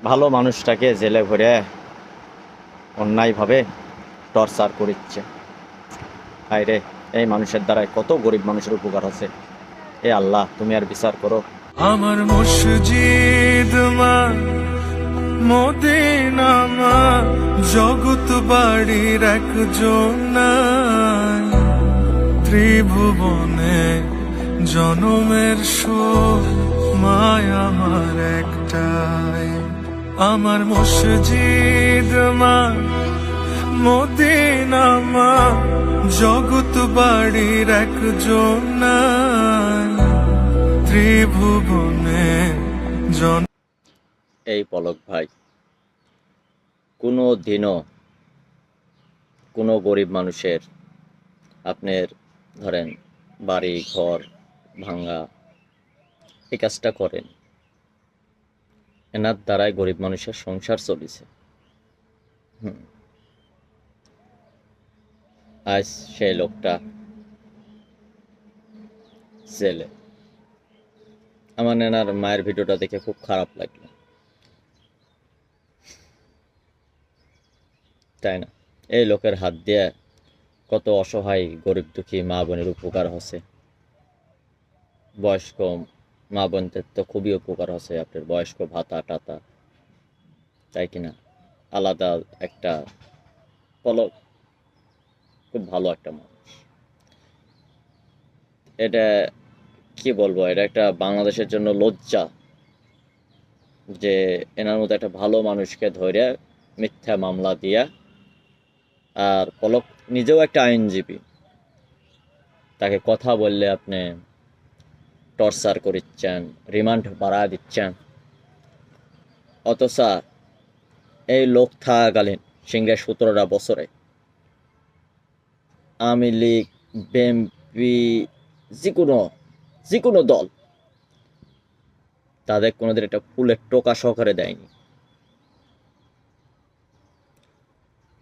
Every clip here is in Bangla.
ভালো মানুষটাকে জেলে ভরে অন্যায়ভাবে টর্চার করিচ্ছে। হায়রে, এই মানুষের দ্বারাই কত গরিব মানুষের উপকার আছে। এ আল্লাহ, তুমি আর বিচার করো। আমার মসজিদ মা, মদিনা মা, জগৎ বাড়ির একজন নাই। ত্রিভুবনে জনমের শোক মায় আমার একটাই। আমার মসজিদ মা, মদিনা মা, জগৎ বাড়ির একজন নাই। ত্রিভুবনে জন এই পলক ভাই, কোনো দিনও কোনো গরিব মানুষের আপনার ধরেন বাড়ি ঘর ভাঙা এই কাজটা করেন। এনার দ্বারাই গরিব মানুষের সংসার চলেছে। আজ সেই লোকটা জেলে। আমার এনার মায়ের ভিডিওটা দেখে খুব খারাপ লাগলো, তাই না? এই লোকের হাত দিয়ে কত অসহায় গরিব দুঃখী মা বোনের উপকার হচ্ছে। বয়স্ক মা বোনদের তো খুবই উপকার হচ্ছে, আপনার বয়স্ক ভাতা টাতা, তাই কিনা? আলাদা একটা পলক খুব ভালো একটা মানুষ। এটা কি বলবো, এটা একটা বাংলাদেশের জন্য লজ্জা যে এনার মতো একটা ভালো মানুষকে ধরে মিথ্যা মামলা দিয়া, আর পলক নিজেও একটা আইনজীবী, তাকে কথা বললে আপনি টর্চার করিচ্ছেন, রিমান্ড বাড়া দিচ্ছেন। অথচ এই লোক থাকাকালীন সিংড়া 17টা বছরে আওয়ামী লীগ, বিএনপি, যে কোনো দল তাদের কোনোদিন একটা ফুলের টোকা সহকারে দেয়নি।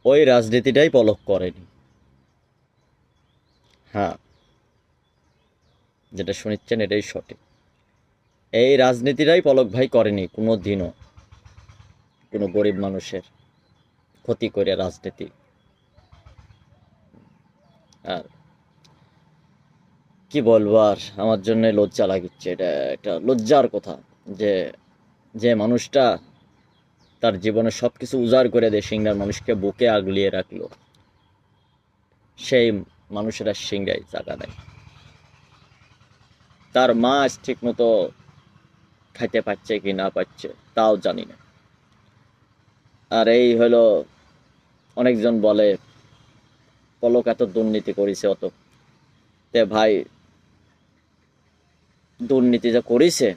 ওই রাজনীতিটাই পলক করেনি। হ্যাঁ, যেটা শুনিচ্ছেন এটাই সঠিক। এই রাজনীতিটাই পলক ভাই করেনি কোনো দিনও, কোনো গরিব মানুষের ক্ষতি করে রাজনীতি। আর কি বলবো, আর আমার জন্য লজ্জা লাগিচ্ছে। এটা একটা লজ্জার কথা যে যে মানুষটা তার জীবনে সবকিছু উজাড় করে দিয়ে সিংড়ার মানুষকে বুকে আগলিয়ে রাখলো, সেই মানুষেরা সিংড়ায় জায়গা নেয়। তার মা ঠিক মতো খাইতে পাচ্ছে কি না পাচ্ছে তাও জানি না। আর এই হলো, অনেকজন বলে পলক এত দুর্নীতি করেছে অত, তে ভাই দুর্নীতি যা করেছে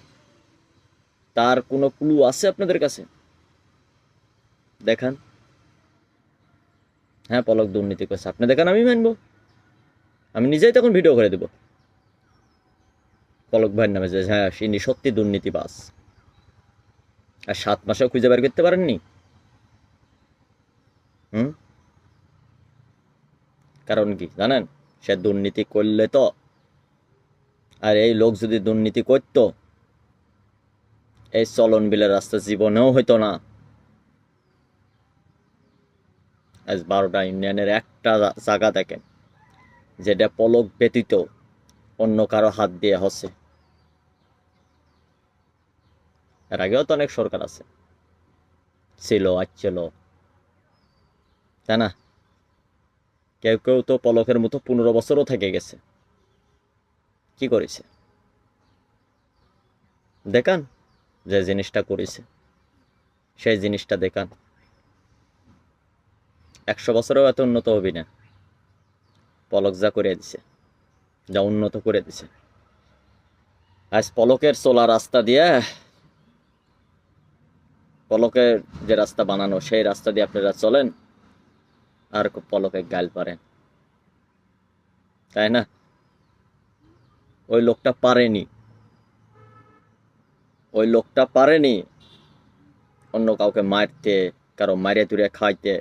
তার কোনো ক্লু আছে আপনাদের কাছে? দেখান। হ্যাঁ, পলক দুর্নীতি করছে, আপনি দেখান, আমি মানবো। আমি নিজেই তখন ভিডিও করে দেব পলক ভাইয়ের নামে যে হ্যাঁ ইনি সত্যি দুর্নীতিবাজ। আর 7 মাসেও খুঁজে বের করতে পারেননি। কারণ কি জানেন? সে দুর্নীতি করলে তো, আর এই লোক যদি দুর্নীতি করতো এই চলন বিলের রাস্তা জীবনেও হইতো না। আজ 12টা ইউনিয়নের একটা জায়গা দেখেন যেটা পলক ব্যতীত অন্য কারো হাত দিয়ে হচ্ছে। এর আগেও তো অনেক সরকার আছে, ছিল আসছিল, তাই না? কেউ কেউ তো পলকের মতো 15 বছরও থেকে গেছে। কি করেছে দেখান, যে জিনিসটা করেছে সেই জিনিসটা দেখান। 100 বছরেও এত উন্নত হবি না। পলক যা করে দিছে, যা উন্নত করে দিছে, আজ পলকের চলা রাস্তা দিয়ে, পলকের যে রাস্তা বানানো সেই রাস্তা দিয়ে আপনারা চলেন আর পলকে গাল পারেন, তাই না? ওই লোকটা পারেনি, ওই লোকটা পারেনি অন্য কাউকে মারতে, কারো মারে তুলে খাইতে।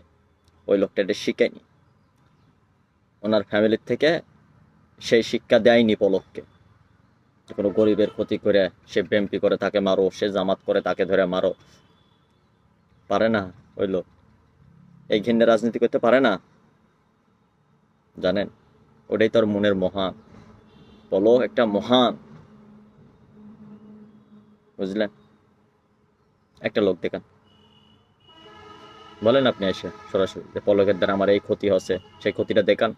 ওই লোকটা এটা শিখেনি, ওনার ফ্যামিলির থেকে সেই শিক্ষা দেয়নি পলককে। কোনো গরিবের ক্ষতি করে সে বিএনপি করে তাকে মারো, সে জামাত করে তাকে ধরে মারো, পারে না ওই লোক, এই ঘিন্ডে রাজনীতি করতে পারে না, জানেন? ওটাই তোর মনের মহান, বলো একটা মহান, বুঝলেন? একটা লোক দেখান, বলেন আপনি এসে সরাসরি যে পলকের দ্বারা আমার এই ক্ষতি হচ্ছে, সেই ক্ষতিটা দেখান।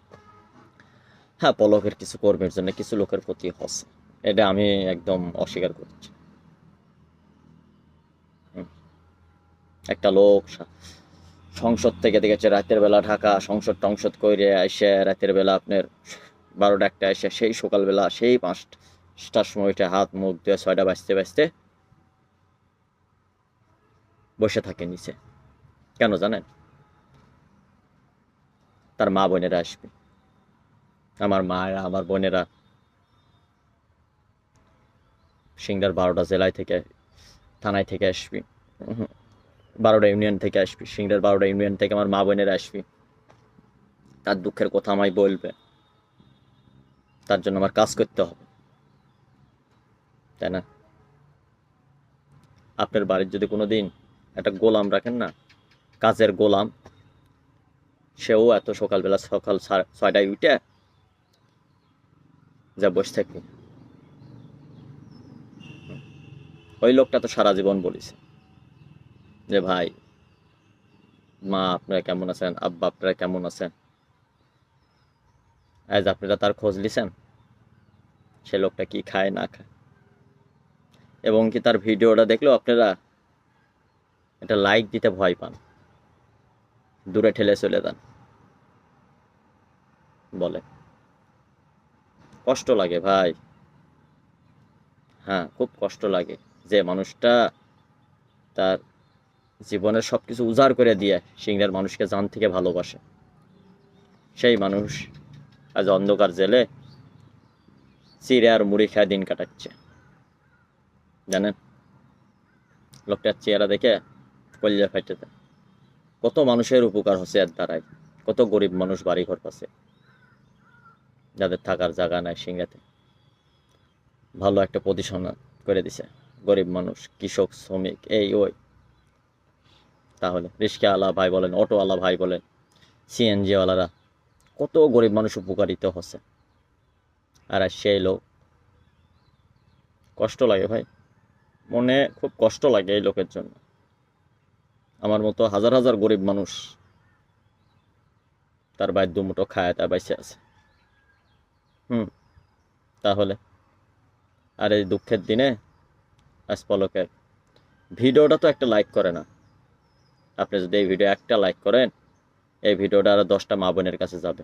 হ্যাঁ, পলকের কিছু কর্মীর জন্য কিছু লোকের ক্ষতি হচ্ছে, এটা আমি একদম অস্বীকার করছি। একটা লোক সংসদ থেকে দেখেছে রাতের বেলা ঢাকা সংসদ টংসদ করে এসে রাতের বেলা আপনার 12টা 1টা এসে সেই সকালবেলা সেই 5টার সময় উঠে হাত মুখ ধুয়ে 6টা বাজতে বাজতে বসে থাকে নিচে। কেন জানেন? তার মা বোনেরা আসবে, আমার মায়েরা আমার বোনেরা সিংড়ার 12টা জেলায় থেকে থানায় থেকে আসবি, 12টা ইউনিয়ন থেকে আসবি, সিংড়ার 12টা ইউনিয়ন থেকে আমার মা বোনেরা আসবি, তার দুঃখের কথা আমায় বলবে, তার জন্য আমার কাজ করতে হবে, তাই না? আপনার বাড়ির যদি কোনো দিন একটা গোলাম রাখেন না, কাজের গোলাম, সেও এত সকালবেলা সকাল 6টায় উঠে যা বসে থাকবে, ওই লোকটা তো সারা জীবন বলিছে যে ভাই মা আপনারা কেমন আছেন, আব্বা আপনারা কেমন আছেন, আজ আপনারা তার খোঁজ লিছেন সে লোকটা কি খায় না খায়, এবং কি তার ভিডিওটা দেখলেও আপনারা একটা লাইক দিতে ভয় পান, দূরে ঠেলে চলে যান। বলে কষ্ট লাগে ভাই, হ্যাঁ খুব কষ্ট লাগে যে মানুষটা তার জীবনের সবকিছু উজাড় করে দিয়ে সিংড়ার মানুষকে জান থেকে ভালোবাসে, সেই মানুষ আজ অন্ধকার জেলে চিড়ে আর মুড়ি খায় দিন কাটাচ্ছে, জানেন? লোকটার চেহারা দেখে কলিজা ফাইটে যায়। কত মানুষের উপকার হচ্ছে এর দ্বারাই, কত গরিব মানুষ বাড়ি ঘর পাচ্ছে, যাদের থাকার জায়গা নাই, সিংড়াতে ভালো একটা পজিশন করে দিছে, গরিব মানুষ, কৃষক, শ্রমিক, এই ওই। তাহলে রিক্সাওয়ালা ভাই বলেন, অটোওয়ালা ভাই বলেন, সিএনজিওয়ালারা, কত গরিব মানুষ উপকারিত হচ্ছে, আর সেই লোক, কষ্ট লাগে ভাই, মনে খুব কষ্ট লাগে এই লোকের জন্য। আমার মতো হাজার হাজার গরিব মানুষ তার বাইর দুমুটো খায় তা বাইসে আছে। তাহলে আর এই দুঃখের দিনে আজ পলকের ভিডিওটা তো একটা লাইক করে না, আপনি যদি এই ভিডিও একটা লাইক করেন, এই ভিডিওটা আরো 10টা মা বোনের কাছে যাবে।